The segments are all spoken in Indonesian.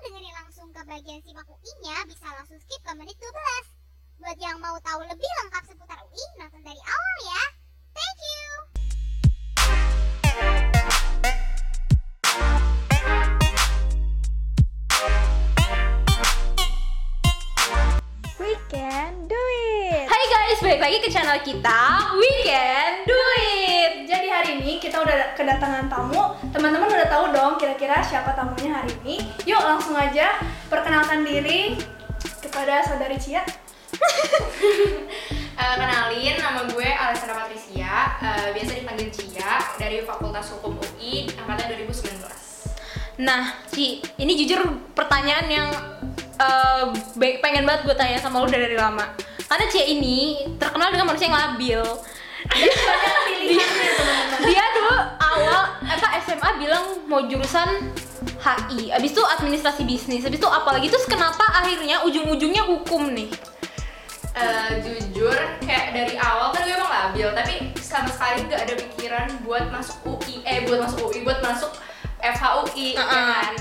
dengerin langsung ke bagian simak UI-nya, bisa langsung skip ke menit 12. Buat yang mau tahu lebih lengkap seputar UI, nonton dari awal ya. Thank you. We can do it. Hai guys, balik lagi ke channel kita We Can Do It. Jadi hari ini kita udah kedatangan tamu. Teman-teman udah tahu dong kira-kira siapa tamunya hari ini. Yuk langsung aja perkenalkan diri kepada saudari Cia. Kenalin, nama gue Alessandra Patricia, biasa dipanggil Cia, dari Fakultas Hukum UI angkatan 2019. Nah, Ci, ini jujur pertanyaan yang pengen banget gue tanya sama lu dari lama. Karena Cia ini terkenal dengan manusia yang labil. Banyak pilihannya teman-teman. Dia dulu awal SMA bilang mau jurusan HI, abis itu administrasi bisnis, abis itu apalagi, terus kenapa akhirnya ujung-ujungnya hukum nih? Jujur, kayak dari awal kan gue emang labil, tapi sama sekali gak ada pikiran buat masuk UI, buat masuk FHUI, ya kan?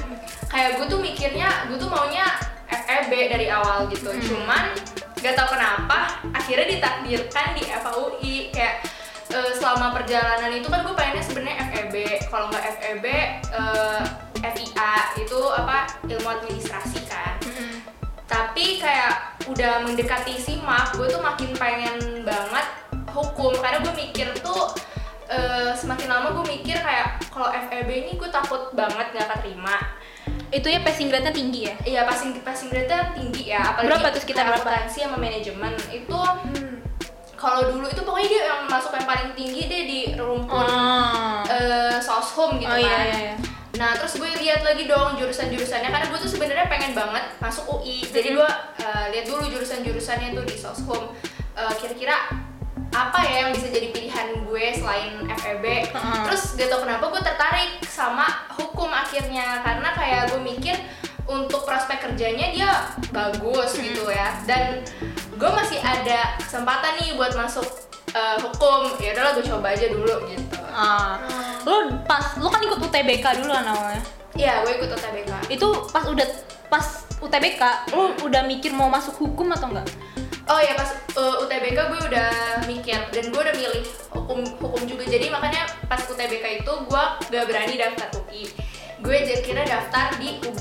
Kayak gue tuh mikirnya, gue tuh maunya FEB dari awal gitu, cuman gak tau kenapa akhirnya ditakdirkan di FHUI. Kayak selama perjalanan itu kan gue pengennya sebenarnya FEB, kalau nggak FEB FIA itu ilmu administrasi kan. Tapi kayak udah mendekati SIMAK, gue tuh makin pengen banget hukum, karena gue mikir tuh semakin lama gue mikir kayak kalau FEB ini gue takut banget gak keterima. Itu ya passing grade-nya tinggi ya? Iya, passing grade-nya tinggi ya, apalagi berapa tuh sekitar berapa? akuntansi sama manajemen itu kalau dulu itu pokoknya dia yang masuk yang paling tinggi deh di rumpun soshum gitu kan. Iya. Nah terus gue lihat lagi dong jurusan-jurusannya, karena gue tuh sebenarnya pengen banget masuk UI. Jadi gue lihat dulu jurusan-jurusannya tuh di soshum. Kira-kira apa ya yang bisa jadi pilihan gue selain FEB. Terus gak tau kenapa gue tertarik sama hukum akhirnya, karena kayak gue mikir untuk prospek kerjanya dia bagus gitu ya, dan gue masih ada kesempatan nih buat masuk hukum. Ya udahlah gue coba aja dulu gitu. Lu kan ikut UTBK dulu kan awalnya? Iya, gue ikut UTBK. Itu pas UTBK, lu udah mikir mau masuk hukum atau enggak? Oh ya, pas UTBK gue udah mikir, dan gue udah milih hukum juga. Jadi makanya pas UTBK itu gue gak berani daftar UI. Gue kira daftar di UB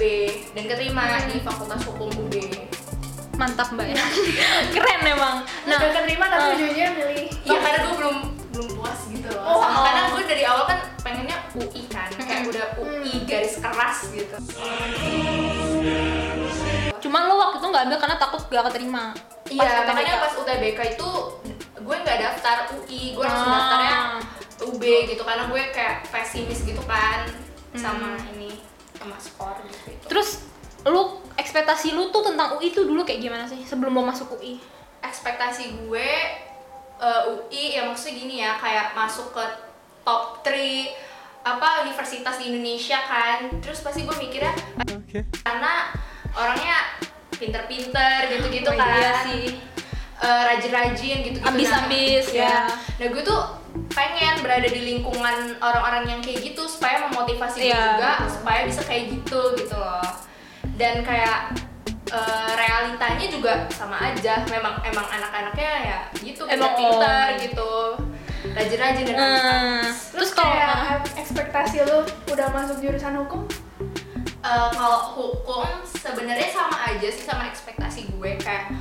dan keterima di Fakultas Hukum UB. Mantap mbak ya. Keren emang. Nah, udah keterima tapi ujungnya milih. Iya, karena gue belum puas gitu loh. Karena gue dari awal kan pengennya UI kan, kayak udah UI garis keras gitu. Cuman lo waktu itu nggak ambil karena takut gak keterima. Iya, makanya pas UTBK itu gue nggak daftar UI, gue langsung daftarnya UB gitu, karena gue kayak pesimis gitu kan sama ini, sama skor gitu. Terus lu ekspektasi lu tuh tentang UI tuh dulu kayak gimana sih sebelum lo masuk UI? Ekspektasi gue UI ya maksudnya gini ya, kayak masuk ke top 3 universitas di Indonesia kan. Terus pasti gue mikirnya karena orangnya pinter-pinter gitu-gitu kan. Iya sih. Rajin-rajin gitu-gitu. Ambis-ambis ya. Nah gue tuh pengen berada di lingkungan orang-orang yang kayak gitu supaya memotivasi gue juga supaya bisa kayak gitu loh. Dan kayak realitanya juga sama aja, emang anak-anaknya ya gitu, pintar gitu, rajin-rajin dan Terus kayak ekspektasi lu udah masuk jurusan hukum? Kalau hukum sebenarnya sama aja sih sama ekspektasi gue, kayak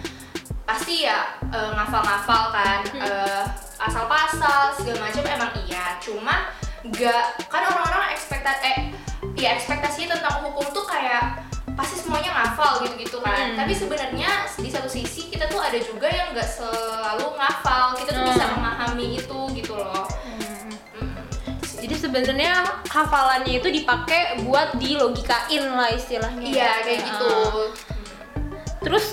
pasti ya ngafal-ngafal kan, asal pasal segala macam emang iya, cuma nggak kan orang-orang ekspektasinya tentang hukum tuh kayak pasti semuanya ngafal gitu-gitu kan. Tapi sebenarnya di satu sisi kita tuh ada juga yang nggak selalu ngafal, kita tuh bisa memahami itu gitu loh. Jadi sebenarnya hafalannya itu dipakai buat dilogikain lah istilahnya. Iya kayak gitu. Terus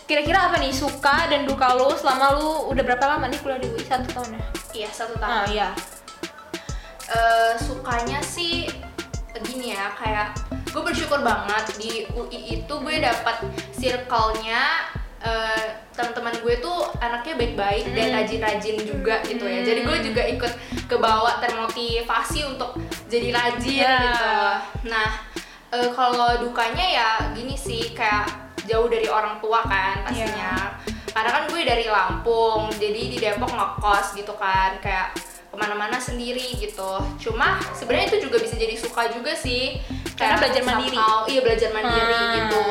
kira-kira apa nih suka dan duka lu selama lu udah berapa lama nih kuliah di UI? 1 tahun ya? Iya 1 tahun. Iya. Sukanya sih gini ya, kayak gue bersyukur banget di UI itu gue dapat circle-nya teman-teman gue tuh anaknya baik-baik dan rajin-rajin juga gitu ya. Jadi gue juga ikut kebawa termotivasi untuk jadi rajin gitu. Nah Kalau dukanya ya gini sih, kayak jauh dari orang tua kan pastinya. Karena kan gue dari Lampung, jadi di Depok ngekos gitu kan, kayak kemana-mana sendiri gitu. Cuma sebenarnya itu juga bisa jadi suka juga sih, Karena kayak belajar mandiri. Iya, belajar mandiri gitu.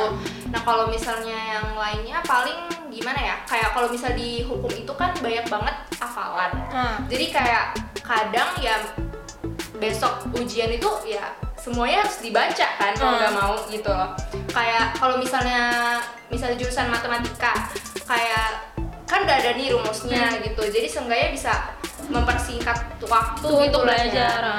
Nah kalau misalnya yang lainnya paling gimana ya, kayak kalau misal di hukum itu kan banyak banget hafalan. Jadi kayak kadang ya besok ujian itu ya semuanya harus dibaca kan, kalau nggak mau gitu loh. Kayak kalau misalnya jurusan matematika, kayak kan udah ada nih rumusnya gitu, jadi seenggaknya bisa mempersingkat waktu Tuh, gitu untuk lah belajar. ya.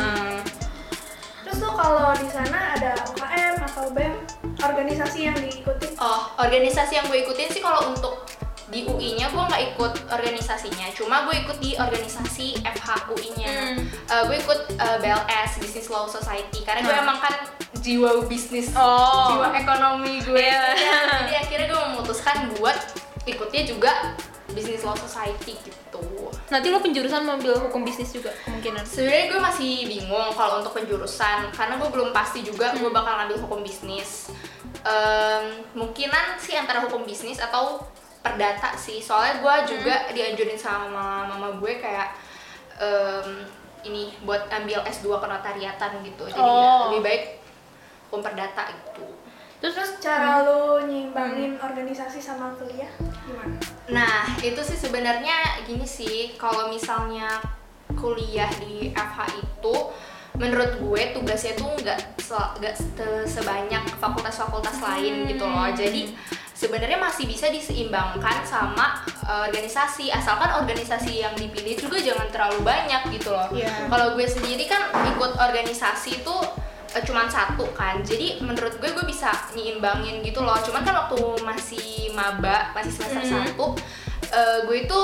Terus tuh kalau di sana ada UKM atau BEM, organisasi yang diikuti? Oh, organisasi yang gue ikutin sih kalau untuk di UI-nya gue nggak ikut organisasinya, cuma gue ikut di organisasi FHUI-nya. Gue ikut BLS, Business Law Society, karena gue emang kan jiwa bisnis, jiwa ekonomi gue. Jadi akhirnya gue memutuskan buat ikutnya juga Business Law Society gitu. Nanti lo penjurusan mengambil hukum bisnis juga kemungkinan. Sebenarnya gue masih bingung kalau untuk penjurusan, karena gue belum pasti juga gue bakal ngambil hukum bisnis. Mungkinan sih antara hukum bisnis atau perdata sih, soalnya gue juga dianjurin sama mama gue kayak ini buat ambil S2 kenotariatan gitu, jadi ya lebih baik hukum perdata gitu. Terus cara lo nyimbangin organisasi sama kuliah gimana? Nah itu sih sebenarnya gini sih, kalau misalnya kuliah di FH itu menurut gue tugasnya tuh nggak sebanyak fakultas-fakultas lain gitu loh. Jadi sebenarnya masih bisa diseimbangkan sama organisasi, asalkan organisasi yang dipilih juga jangan terlalu banyak gitu loh. Kalau gue sendiri kan ikut organisasi tuh cuman satu kan, jadi menurut gue bisa nyimbangin gitu loh. Cuman kan waktu masih maba, masih semester 1, gue itu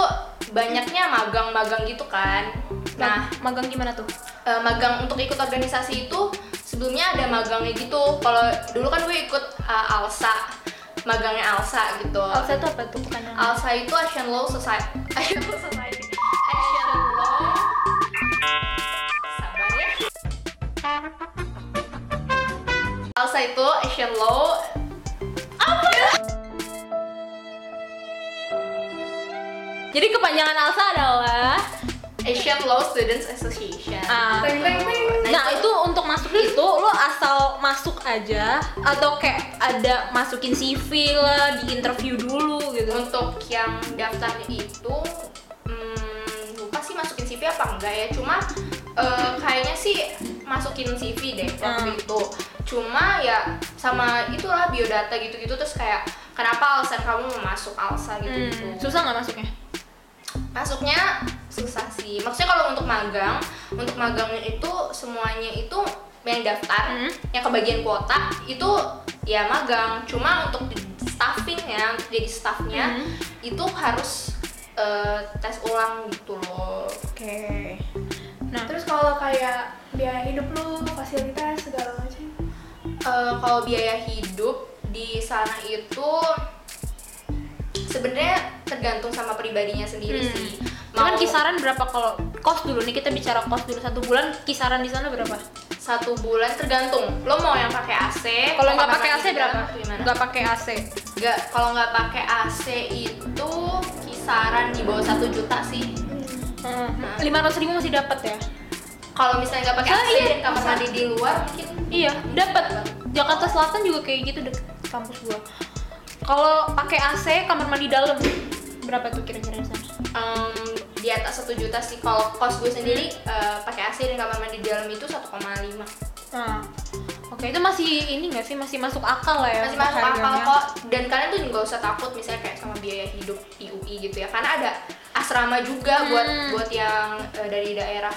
banyaknya magang-magang gitu kan. Nah, magang gimana tuh? Magang untuk ikut organisasi itu sebelumnya ada magangnya gitu. Kalau dulu kan gue ikut ALSA, magangnya ALSA gitu. ALSA itu apa tuh? ALSA itu Asian Law Society. Asian Law Society. Asian Law. Sabar ya. ALSA itu Asian Law. Apa ya? Jadi kepanjangan ALSA adalah Asian Law Students Association. Teng teng teng. Nah itu untuk masuk itu lo asal masuk aja atau kayak ada masukin CV lah, di interview dulu gitu? Untuk yang daftarnya itu lupa sih masukin CV apa enggak ya, cuma kayaknya sih masukin CV deh waktu itu. Cuma ya sama itulah biodata gitu-gitu, terus kayak kenapa alasan kamu mau masuk ALSA gitu-gitu. Susah nggak masuknya? Masuknya susah sih, maksudnya kalau untuk magangnya itu semuanya itu yang daftar, yang kebagian kuota itu ya magang. Cuma untuk staffingnya, untuk jadi staffnya itu harus tes ulang gitu loh. Oke. Nah, terus kalau kayak biaya hidup lu, fasilitas segala macam. Kalau biaya hidup di sana itu sebenarnya tergantung sama pribadinya sendiri sih. Cuman kisaran berapa kalau kos dulu nih, kita bicara kos dulu, 1 bulan kisaran di sana berapa? 1 bulan tergantung lo mau yang pakai AC. Kalau nggak pakai AC mandi di berapa? dalam atau gimana? Nggak pakai AC. Kalau nggak pakai AC itu kisaran di bawah 1 juta sih. 500.000 masih dapat ya? Kalau misalnya nggak pakai AC dan kamar mandi di luar mungkin Iya, dapat. Jakarta Selatan juga kayak gitu deket kampus gua. Kalau pakai AC, kamar mandi dalam berapa tuh kira-kira di sana? Di atas 1 juta sih. Kalau kos gue sendiri pakai AC dan kamar mandi di dalam itu 1,5. Nah, oke, itu masih ini nggak sih, masih masuk akal lah ya? Masih masuk akal harganya? kok. Dan kalian tuh nggak usah takut misalnya kayak sama biaya hidup di UI gitu ya, karena ada asrama juga buat yang dari daerah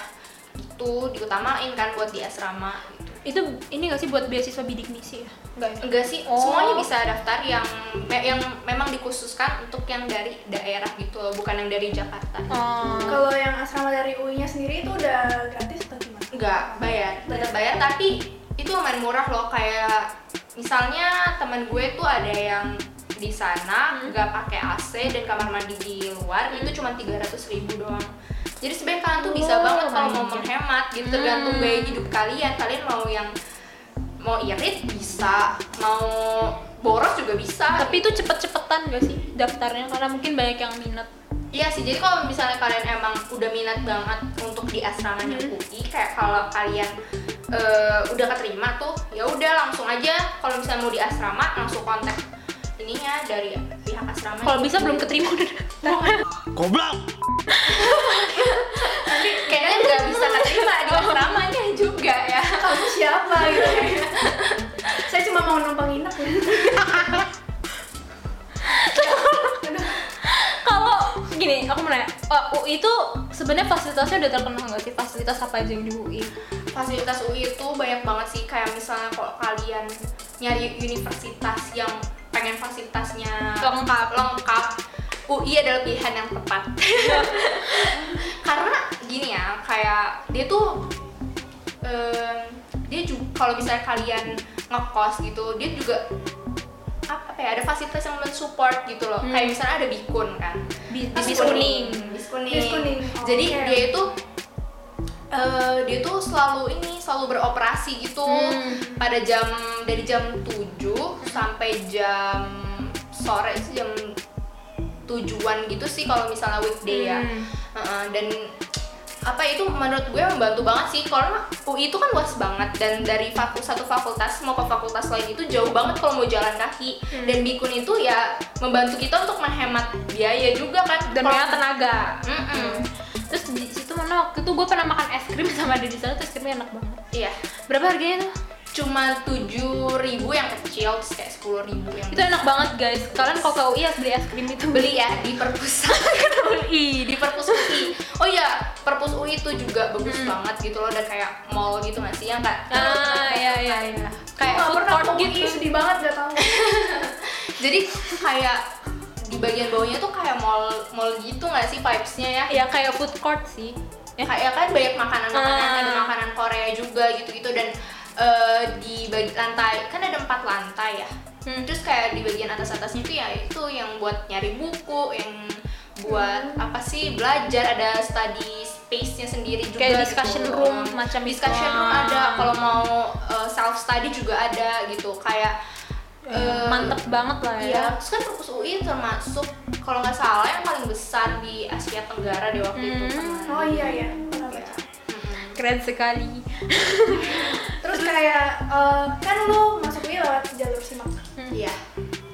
itu diutamain kan buat di asrama gitu. Itu ini nggak sih buat beasiswa bidik misi ya? Enggak sih, semuanya bisa daftar yang memang dikhususkan untuk yang dari daerah gitu loh, bukan yang dari Jakarta. Kalau yang asrama dari UI-nya sendiri itu udah gratis atau gimana? Enggak, tetap bayar, tapi itu lumayan murah loh. Kayak misalnya teman gue tuh ada yang di sana nggak pakai AC dan kamar mandi di luar, itu cuma 300.000 doang. Jadi sebenarnya kalian tuh bisa banget kalau mau menghemat gitu, tergantung gaya hidup kalian mau yang mau irit bisa, mau boros juga bisa. Tapi itu cepet-cepetan gak sih daftarnya? Karena mungkin banyak yang minat. Iya sih, jadi kalau misalnya kalian emang udah minat banget untuk di asramanya UI, kayak kalau kalian udah keterima tuh, ya udah langsung aja. Kalau misalnya mau di asrama, langsung kontak ininya dari pihak asrama. Kalau bisa belum keterima udah. Goblok. Nanti kayaknya nggak bisa keterima di asramanya juga ya. Kamu siapa gitu? Saya cuma mau numpang nginep ya. Kalau gini, aku mau nanya, UI itu sebenarnya fasilitasnya udah terkenal nggak sih? Fasilitas apa aja yang di UI? Fasilitas UI itu banyak banget sih, kayak misalnya kalau kalian nyari universitas yang pengen fasilitasnya lengkap, UI adalah pilihan yang tepat. Karena gini ya, kayak dia tuh dia juga kalau misalnya kalian ngekos gitu, dia juga apa ya, ada fasilitas yang mensupport gitu loh. Kayak misalnya ada Bikun kan, Bis kuning. Bis kuning. Bis kuning. Oh, Jadi oke. dia tuh selalu beroperasi gitu pada dari jam 7 sampai jam sore sih, jam 7-an gitu sih kalau misalnya weekday ya. Dan apa itu menurut gue membantu banget sih, karena UI itu kan luas banget, dan dari satu fakultas mau ke fakultas lain itu jauh banget kalau mau jalan kaki. Dan Bikun itu ya membantu kita untuk menghemat biaya juga kan, Dan banyak tenaga. Terus Terus di situ mana waktu itu gue pernah makan es krim sama dia di sana, tuh es krimnya enak banget. iya, Berapa harganya tuh? cuma 7.000 yang kecil, terus kayak 10.000 yang Itu enak banget guys. Kalian kalau ke UI harus beli es krim itu. beli ya di perpus UI, di perpus UI. Oh iya, perpus UI itu juga bagus banget gitu loh, dan kayak mall gitu nggak sih, yang kayak Iya. Kayak Nggak food pernah court ke UI, gitu. sedih banget gak tahu. jadi kayak di bagian bawahnya tuh kayak mall gitu nggak sih vibes-nya ya? Ya kayak food court sih. Kayak kan banyak makanan ada makanan Korea juga gitu-gitu, dan di lantai kan ada 4 lantai ya. Terus kayak di bagian atasnya tuh ya itu yang buat nyari buku, yang buat apa sih, belajar, ada study space-nya sendiri juga. Kayak discussion gitu. room macam itu. Discussion room ada, kalau mau self study juga ada gitu, kayak Mantep banget lah ya. iya. Terus kan perpus UI termasuk kalau nggak salah yang paling besar di Asia Tenggara deh waktu itu. Oh iya, pernah baca. Keren sekali. Terus kayak kan lu masuk UI lewat jalur SIMAK. Iya.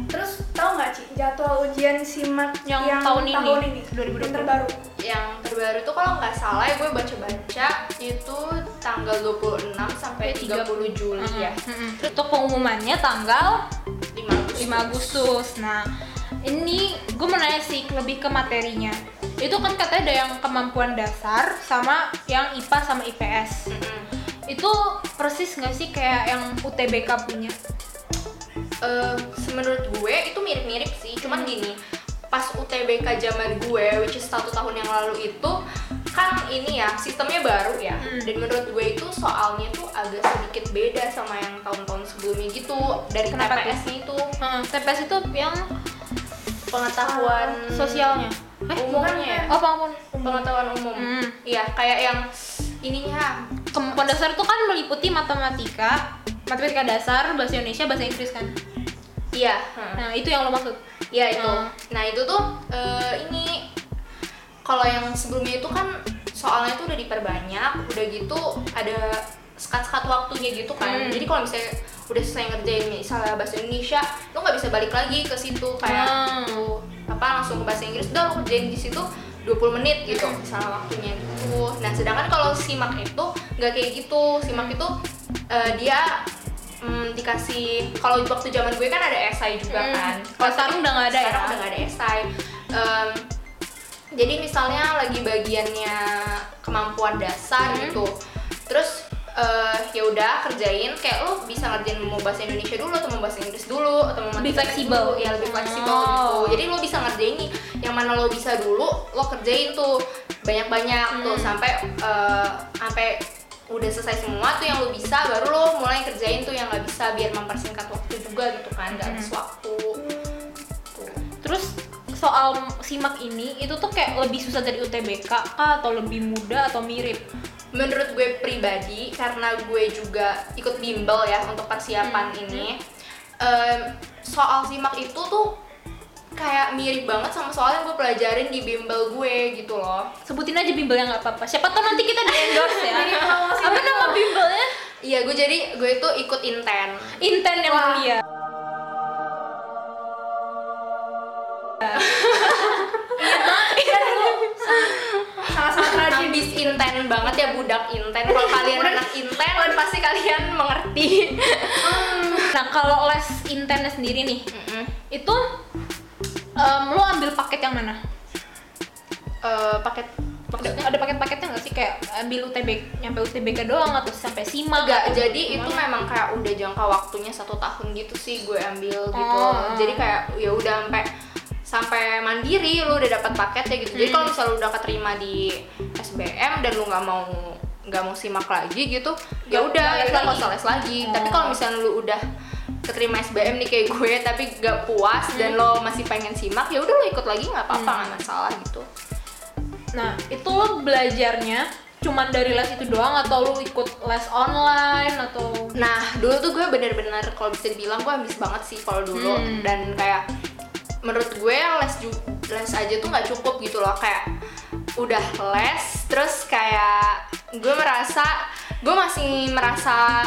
Terus tahu nggak Ci jadwal ujian SIMAK Yang tahun ini, 2020 yang terbaru? Yang terbaru tuh kalau nggak salah ya, gue baca-baca itu tanggal 26 sampai 30 Juli ya. Terus untuk pengumumannya tanggal 5 5 Agustus. Nah, ini gue mau nanya sih lebih ke materinya. Itu kan katanya ada yang kemampuan dasar sama yang IPA sama IPS. Itu persis nggak sih kayak yang UTBK punya? Menurut gue itu mirip-mirip sih, cuman gini, pas UTBK zaman gue, which is 1 tahun yang lalu itu kan ini ya, sistemnya baru ya. Dan menurut gue itu soalnya tuh agak sedikit beda sama yang tahun-tahun sebelumnya gitu. Dari Kenapa TPS-nya itu TPS itu yang pengetahuan sosialnya. umumnya ya. Oh, Pengetahuan umum. Iya, kayak yang ininya. Kemampuan dasar itu kan meliputi matematika dasar, bahasa Indonesia, bahasa Inggris kan. Iya. Nah, itu yang lo maksud. Iya itu. Nah itu tuh ini kalau yang sebelumnya itu kan soalnya tuh udah diperbanyak, udah gitu ada sekat-sekat waktunya gitu kan. Jadi kalau misalnya udah selesai ngerjain misalnya bahasa Indonesia, lo nggak bisa balik lagi ke situ kayak tuh apa langsung ke bahasa Inggris, udah lo kerjain di situ 20 menit gitu misalnya waktunya gitu. Nah sedangkan kalau SIMAK itu nggak kayak gitu. SIMAK itu dia dikasih, kalau waktu zaman gue kan ada esai juga kan. Kalau sekarang udah nggak ada ya? Sekarang udah nggak ada esai. Jadi misalnya lagi bagiannya kemampuan dasar gitu, terus ya udah kerjain, kayak lo bisa ngerjain mau bahasa Indonesia dulu atau mau bahasa Inggris dulu atau mau Lebih matematika fleksibel. dulu. Ya lebih fleksibel gitu. Jadi lo bisa ngerjain nih yang mana lo bisa dulu, lo kerjain tuh banyak-banyak tuh sampai udah selesai semua tuh yang lo bisa, baru lo mulai kerjain tuh yang nggak bisa, biar mempersingkat waktu juga gitu kan, nggak habis waktu. Tuh. Terus soal SIMAK ini itu tuh kayak lebih susah dari UTBK kah atau lebih mudah atau mirip? menurut gue pribadi, karena gue juga ikut bimbel ya untuk persiapan ini, soal SIMAK itu tuh kayak mirip banget sama soal yang gue pelajarin di bimbel gue gitu loh. Sebutin aja bimbelnya nggak apa-apa. Siapa tahu nanti kita di endorse ya. Apa nama bimbelnya? Iya, gue itu ikut Inten. Inten yang mulia. Sangat-sangat rajin. Ambis Inten banget ya, budak Inten. Kalau kalian anak Inten, pasti kalian mengerti. Nah, kalau les Intennya sendiri nih, itu lo ambil paket yang mana? Paket maksudnya? Ada paket-paketnya nggak sih, kayak ambil nyampe UTBK doang atau sampai SIMAK? Enggak, atau jadi gimana? itu memang kayak udah jangka waktunya 1 tahun gitu sih gue ambil gitu. Jadi kayak ya udah sampai mandiri lu udah dapat paketnya gitu. Jadi kalau misalnya lu udah keterima di SBM dan lu nggak mau SIMAK lagi gitu, ya udah kita nggak usah les lagi. Tapi kalau misalnya lu udah keterima SBM nih kayak gue tapi gak puas dan lo masih pengen SIMAK, ya udah lo ikut lagi nggak apa-apa, nggak masalah gitu. Nah, itu lo belajarnya cuman dari les itu doang atau lo ikut les online atau? Nah, dulu tuh gue bener-bener kalau bisa dibilang gue ambis banget sih kalau dulu. Dan kayak menurut gue yang les aja tuh nggak cukup gitu loh. Kayak udah les terus kayak gue masih merasa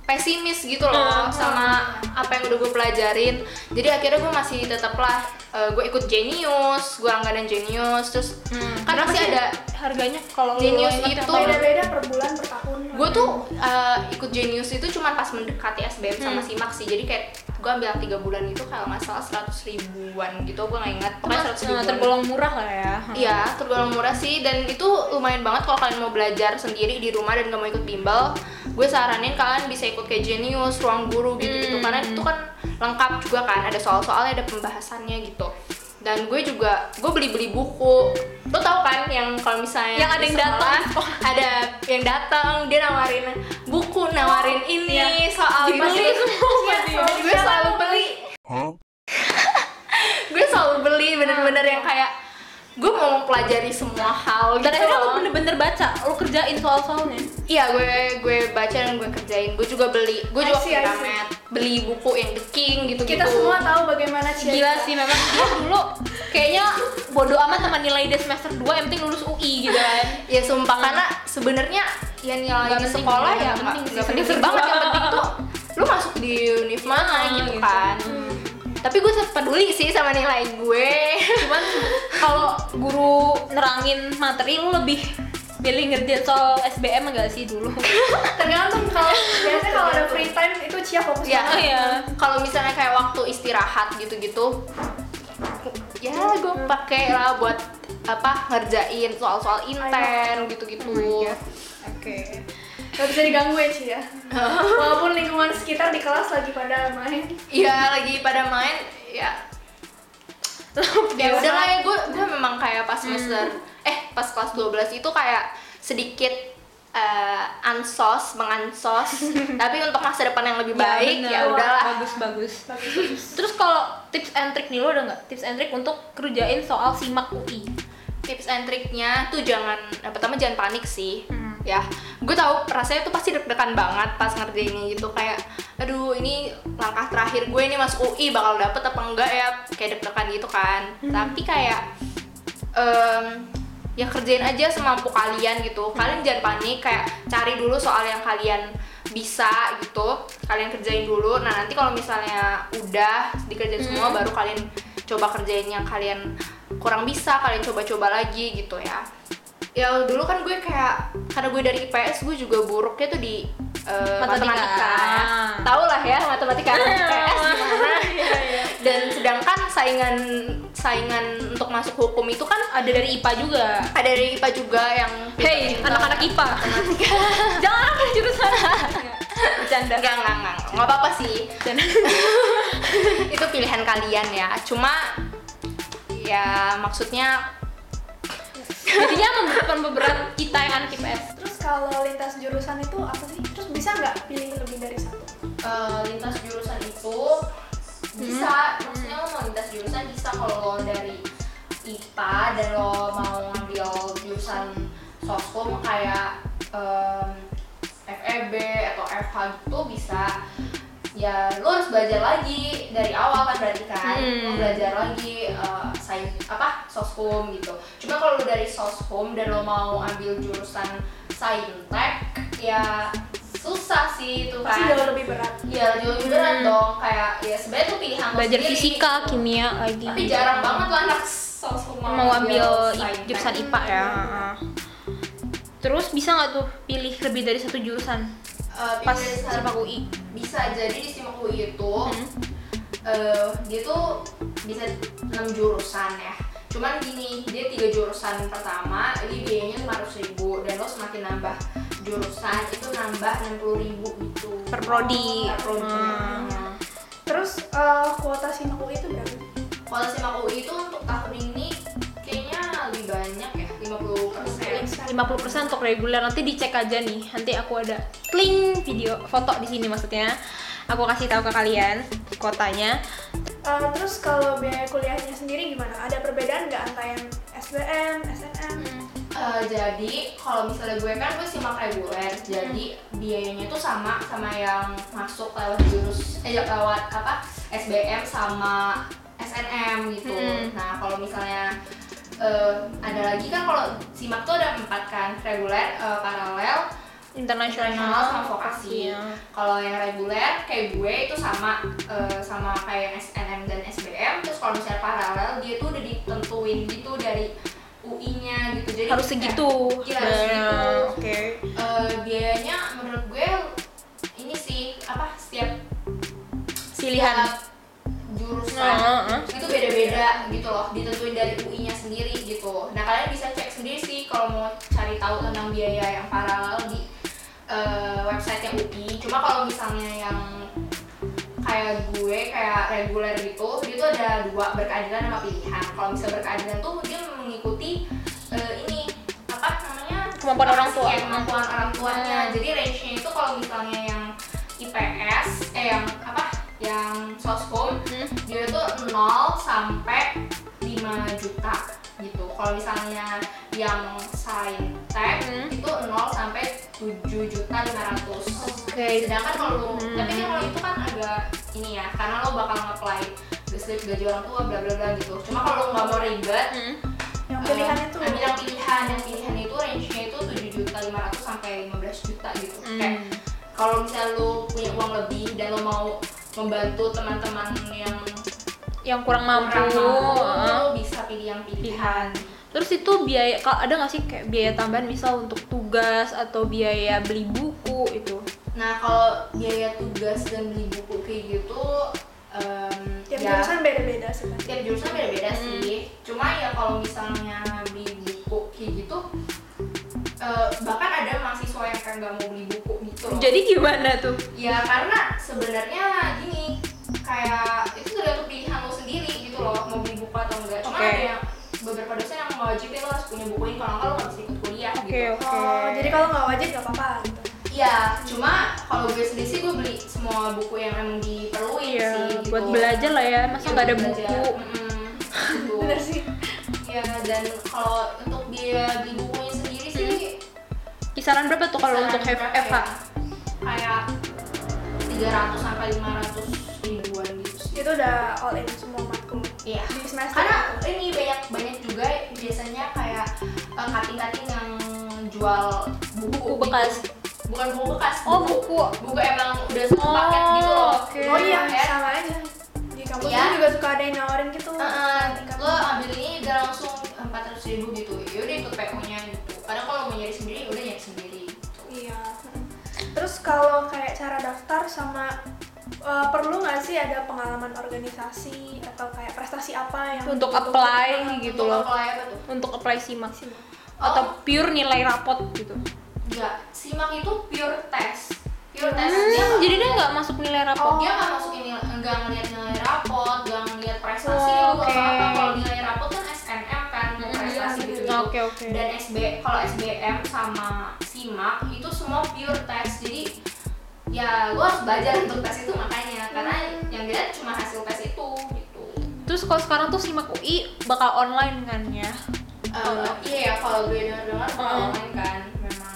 pesimis gitu loh sama apa yang udah gue pelajarin. Jadi akhirnya gue masih tetaplah gue ikut Genius, gue langganan Genius. Terus kan masih ada harganya kalau Genius lo itu beda-beda per bulan, per tahun. gue tuh ikut Genius itu cuma pas mendekati SBM sama SIMAK sih. Jadi kayak gue ambil yang 3 bulan itu kalau nggak salah 100 ribuan gitu, gue nggak ingat, pokoknya 100 ribuan. Tergolong murah lah ya. Iya, tergolong murah sih, dan itu lumayan banget kalau kalian mau belajar sendiri di rumah dan gak mau ikut bimbel. Gue saranin kalian bisa ikut kayak Genius, Ruang Guru gitu-gitu, karena itu kan lengkap juga kan, ada soal-soalnya, ada pembahasannya gitu. Dan gue beli buku. Lo tau kan yang kalau misalnya yang ada yang di sekolah, datang, ada yang datang, dia nawarin buku, nawarin ini, soal dibeli itu. semua. Gue selalu beli. Gue selalu beli bener-bener yang kayak gue mau mempelajari semua hal gitu. Dan akhirnya lo loh. bener-bener baca, lo kerjain soal-soalnya. Iya, gue baca dan gue kerjain. Gue juga beli, gue juga I see. Gramet, beli buku yang The King gitu-gitu. Kita semua tahu bagaimana Gila sih, memang dia dulu kayaknya bodo amat sama nilai dia semester 2, yang penting lulus UI gitu kan. Ya sumpah, karena sebenarnya ya nilai Nggak di penting, sekolah nggak ya penting sih nggak penting sebenarnya. banget. Yang penting tuh lu masuk di univ mana gitu gitu. kan. Tapi gue tetap peduli sih sama nilai gue. Cuman kalau guru nerangin materi, lu lebih pilih ngerjain soal SBM enggak sih dulu? Tergantung, biasanya kalau ada free time itu Cia fokus Ya, banget. Iya. Kalau misalnya kayak waktu istirahat gitu-gitu, ya gue pakai lah buat ngerjain soal-soal Inten gitu-gitu. Oke. Gak bisa diganggu ya Cia. Walaupun lingkungan sekitar di kelas lagi pada main. Iya, lagi pada main ya. Ya udah lah ya, gue memang kayak pas semester pas kelas 12 itu kayak sedikit mengansos tapi untuk masa depan yang lebih baik ya udahlah. Bagus. Terus kalau tips and trick nih, lo ada nggak tips and trick untuk kerjain soal SIMAK UI? Tips and triknya tuh pertama jangan panik sih. Ya, gue tahu rasanya tuh pasti deg-degan banget pas ngerjainnya gitu, kayak aduh ini langkah terakhir gue ini masuk UI, bakal dapet apa enggak ya, kayak deg-degan gitu kan. Tapi kayak ya kerjain aja semampu kalian gitu. Kalian jangan panik, kayak cari dulu soal yang kalian bisa gitu, kalian kerjain dulu. Nah nanti kalau misalnya udah dikerjain semua, baru kalian coba kerjain yang kalian kurang bisa, kalian coba-coba lagi gitu ya. Ya dulu kan gue kayak, karena gue dari IPS, gue juga buruknya tuh di matematika ya. Tau lah ya matematika IPS gimana. Dan sedangkan saingan untuk masuk hukum itu kan Ada dari IPA juga. ada dari IPA juga yang Hey, anak-anak IPA. Jangan ambil jurusan. Bercanda. Nggak apa-apa sih. Itu pilihan kalian ya. Cuma ya maksudnya Jadinya memberat kita yang anak IPS. Terus kalau lintas jurusan itu apa sih? Terus bisa nggak pilih lebih dari satu? lintas jurusan itu bisa, maksudnya lo mau lintas jurusan bisa kalau lo dari IPA dan lo mau ngambil jurusan soskum kayak FEB atau FH gitu bisa. Ya lu harus belajar lagi dari awal kan berarti kan. Lu belajar lagi soshum gitu. Cuma kalau lu dari soshum dan lu mau ambil jurusan saintek ya susah sih itu kan. Pasti jauh lebih berat. Iya jauh lebih berat dong. Kayak ya sebenarnya tuh pilihan lo Belajar sendiri fisika, gitu. kimia lagi. Tapi jarang banget lah anak soshum Mau ambil saintek. jurusan IPA ya. Terus bisa nggak tuh pilih lebih dari satu jurusan pas SIMAK UI? Bisa, jadi di SIMAK UI itu dia tuh bisa 6 jurusan ya. Cuman gini, dia 3 jurusan pertama, jadi biayanya 500.000 dan lo semakin nambah jurusan itu nambah 60.000 gitu Per prodi. Per prodi. Terus kuota SIMAK UI itu berapa? Kalau SIMAK UI itu untuk tahun ini kayaknya lebih banyak ya, 50%. 50% untuk reguler, nanti dicek aja nih. Nanti aku ada link video foto di sini maksudnya. Aku kasih tahu ke kalian kuotanya. Terus kalau biaya kuliahnya sendiri gimana? Ada perbedaan nggak antara yang SBM, SNM? Jadi kalau misalnya gue kan gue SIMAK reguler, jadi biayanya tuh sama yang masuk lewat lewat SBM sama SNM gitu. Nah kalau misalnya ada lagi kan, kalau SIMAK tuh ada 4 kan, reguler, paralel, internasional sama vokasi. Kalau yang reguler kayak gue itu sama kayak SNM dan SBM. Terus kalau misalnya paralel dia tuh udah ditentuin gitu dari UI-nya gitu. Jadi Harus segitu. Iya, harus segitu. Oke. Biayanya menurut gue ini sih setiap Pilihan. jurusan itu beda-beda gitu loh, ditentuin dari UI-nya sendiri gitu. Nah kalian bisa cek sendiri sih kalau mau cari tahu tentang biaya yang paralel di website-nya UI. Cuma kalau misalnya yang kayak gue, kayak reguler gitu, dia tuh ada 2, berkeadilan sama pilihan. Kalau misalnya berkeadilan tuh dia mengikuti Kemampuan orang tua. Kemampuan orang tuanya. Jadi range-nya itu kalau misalnya yang IPS, yang soshum, dia tuh 0 sampai 5 juta gitu. Kalau misalnya yang saintek itu 0 sampai 7.500.000. Oke. Sedangkan kalau tapi kan kalau itu kan agak ini ya, karena lo bakal nge-apply slip gaji orang tua bla bla bla gitu. Cuma kalau lo nggak mau ribet, Yang pilihannya tuh ambil yang pilihan itu range-nya itu 7.500.000 sampai 15 juta gitu. Kayak kalau misalnya lo punya uang lebih dan lo mau membantu teman-teman yang kurang mampu, lo bisa pilih yang pilihan. Terus itu biaya, ada nggak sih kayak biaya tambahan misal untuk tugas atau biaya beli buku itu? Nah kalau biaya tugas dan beli buku kayak gitu tiap jurusan beda-beda sih. Tiap jurusan beda-beda sih. Cuma ya kalau misalnya beli buku kayak gitu, bahkan ada mahasiswa yang kayak nggak mau beli buku gitu loh. Jadi gimana tuh? Ya karena sebenarnya gini, kayak itu tergantung pilihan lo sendiri gitu loh, mau beli buku atau enggak. Cuma ada yang beberapa dosen yang mewajibin lo harus punya buku ini, kalau enggak lo nggak bisa ikut kuliah gitu. Oh, jadi kalau nggak wajib nggak apa-apa gitu. Iya, cuma kalau gue sendiri sih gue beli semua buku yang emang diperluin sih gitu. Buat belajar lah ya, masa nggak ada buku. Gitu. Bener sih. Ya, dan kalau untuk biaya beli bukunya sendiri sih Kisaran berapa tuh kalau untuk FH? Kayak 300 sampai 500 ribuan gitu sih. Itu udah all in semua matkul. Iya. Di semester. Karena ini banyak juga biasanya kayak cutting-cutting yang jual buku bekas. gitu. Bukan buku bekas. Oh, buku emang udah satu paket gitu loh. oke. Oh iya, Ya. sama aja. Di kampus Iya. juga suka ada yang nawarin gitu. Lo ambil ini udah langsung 400.000 gitu. Ya udah ikut PO-nya gitu. Kadang kalau mau nyari sendiri udah nyari sendiri gitu. Iya. Terus kalau kayak cara daftar sama perlu nggak sih ada pengalaman organisasi atau kayak prestasi apa yang Untuk dibutuhkan? apply gitu Untuk loh. apply apa tuh? Untuk apply SIMAK. Atau pure nilai rapot gitu. Enggak, SIMAK itu pure test. Pure test. Dia Jadi dia nggak masuk nilai rapot. dia nggak masukin nggak ngeliat nilai rapot, nggak ngeliat prestasi Oh, lu oke. apa. Kalau nilai rapot kan SNM kan, prestasi iya, gitu. Oke, oke. Dan kalau SBM sama SIMAK itu semua pure test. Jadi ya lu harus belajar untuk tes itu, makanya karena yang dilihat cuma hasil tes itu gitu. Terus kalau sekarang tuh SIMAK UI bakal online kan ya? Iya ya, kalau gue dengar bakal online kan memang.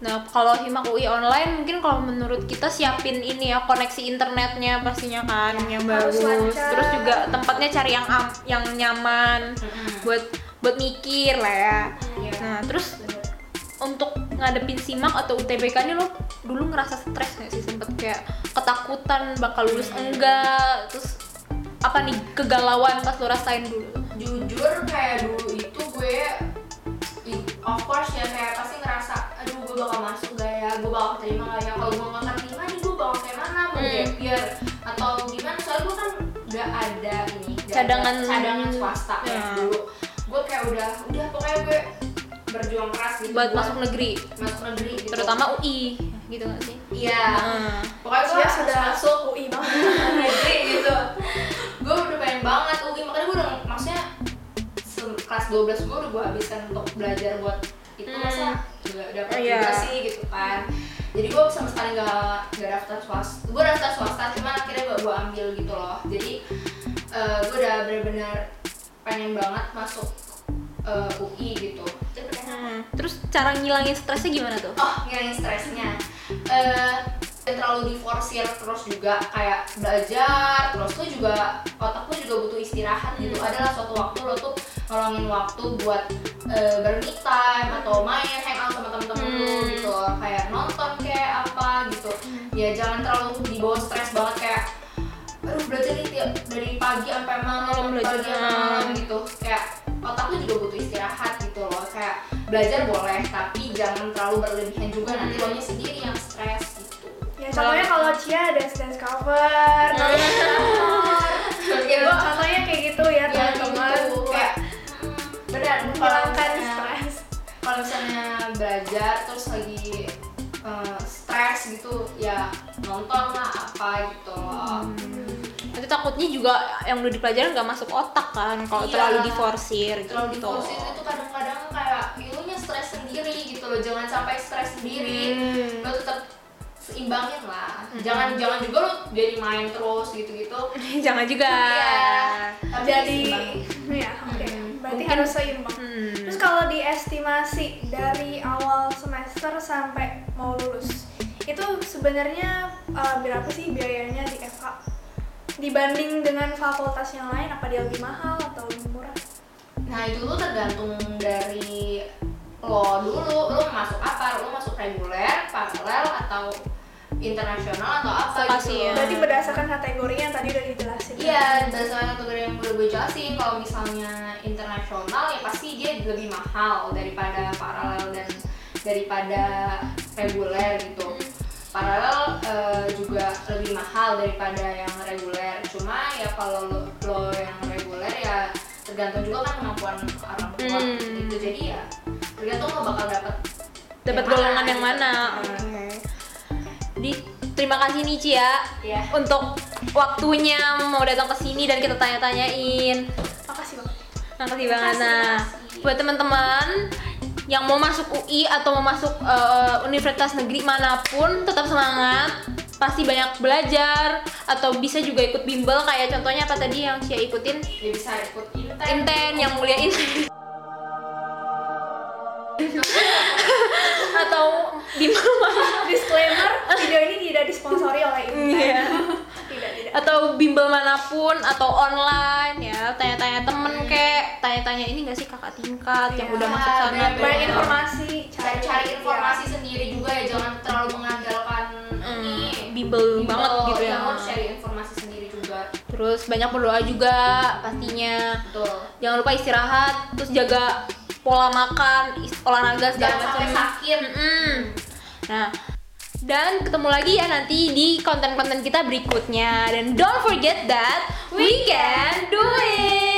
Nah, kalau Himak UI online mungkin kalau menurut kita siapin ini ya koneksi internetnya pastinya kan yang harus bagus. lancar. Terus juga tempatnya cari yang nyaman buat mikir lah ya. Iya. Nah, terus untuk ngadepin SIMAK atau UTBK ini lo dulu ngerasa stres nggak sih, sempet kayak ketakutan bakal lulus enggak, terus apa nih kegalauan pas lo rasain dulu? Jujur kayak dulu itu gue of course ya kayak pasti ngerasa aduh gue bakal masuk gak ya, gue bakal terima gak ya, kalau gue gak terima nih gue bakal kayak mana, mau gap year atau gimana, soalnya gue kan gak ada ini gak ada cadangan swasta ya dulu. Gue kayak udah pokoknya gue berjuang keras gitu Buat masuk negeri gitu. terutama UI gitu nggak sih? Iya. Pokoknya gue Dia sudah masuk UI banget. negeri gitu. Gue udah pengen banget UI, makanya gue udah maksudnya kelas 12 gue udah gue habiskan untuk belajar buat itu, masa juga dapat juga sih gitu kan. Jadi gue sama sekali gak daftar swasta. Gue daftar swasta cuman akhirnya gue ambil gitu loh. Jadi gue udah benar-benar pengen banget masuk UI gitu. Terus cara ngilangin stresnya gimana tuh? Oh, ngilangin stresnya. Terlalu diforsir terus juga kayak belajar terus tuh juga otak tuh juga butuh istirahat gitu. Adalah suatu waktu lo tuh ngolongin waktu buat ber-me time atau main hangout sama temen-temen lo gitu loh. Kayak nonton kayak apa gitu. Ya jangan terlalu dibawa stres banget kayak aduh belajar nih dari pagi sampai malam, pagi sampai malam gitu. Kayak otak tuh juga butuh istirahat gitu loh. Kayak belajar boleh tapi jangan terlalu berlebihan juga, nanti lo nya sendiri yang stres gitu. Ya contohnya kalau Cia ada dance cover, contohnya kayak gitu ya teman-teman. Gitu. Kayak benar Menghilangkan stres. Kalau misalnya belajar terus lagi stres gitu ya nonton lah apa gitu loh. Nanti takutnya juga yang udah dipelajarin nggak masuk otak kan kalau Iya. terlalu diforsir gitu. Terlalu diforsir itu kadang-kadang kayak ilunya stres sendiri gitu loh, jangan sampai stres sendiri. Lo tetap seimbangin lah. Jangan juga lo jadi main terus gitu-gitu. Jangan juga. Iya. Tapi Jadi seimbangin. ya oke. Berarti harus seimbang. Terus kalau diestimasi dari awal semester sampai mau lulus, itu sebenarnya berapa sih biayanya di FH? Dibanding dengan fakultas yang lain, apa dia lebih mahal atau lebih murah? Nah itu tuh tergantung dari lo dulu, lo masuk apa, lo masuk reguler, paralel, atau internasional atau apa Pasti gitu. ya. Berarti berdasarkan kategori yang tadi udah dijelasin. Iya, berdasarkan kategori yang udah gue jelasin. Kalau misalnya internasional ya pasti dia lebih mahal daripada paralel dan daripada reguler gitu. Paralel juga lebih mahal daripada yang reguler. Cuma ya kalau lo yang reguler ya tergantung juga kan kemampuan orang tua gitu. Jadi ya tergantung lo bakal dapat golongan yang mana. Jadi terima kasih nih Cia Iya. untuk waktunya mau datang ke sini dan kita tanya-tanyain. Makasih banget. Makasih banget. Nah, buat teman-teman yang mau masuk UI atau mau masuk universitas negeri manapun, tetap semangat. Pasti banyak belajar atau bisa juga ikut bimbel kayak contohnya apa tadi yang Cia ikutin? Ya bisa ikut Inten yang mulia Inten. Atau bimbel Disclaimer, video ini tidak disponsori oleh Inten. Iya. Tidak. Atau bimbel manapun atau online ya, tanya-tanya temen kek, tanya-tanya ini nggak sih kakak tingkat yang Iya, udah masuk sana bener-bener. tuh. Banyak informasi, cari informasi sendiri juga ya, jangan terlalu mengandalkan ini bimbel banget gitu ya. Harus cari informasi sendiri juga. Terus banyak berdoa juga pastinya. Betul. Jangan lupa istirahat, terus jaga pola makan, olahraga segala Jangan sampai macam. sakit. Nah, dan ketemu lagi ya nanti di konten-konten kita berikutnya. Dan don't forget that we can do it.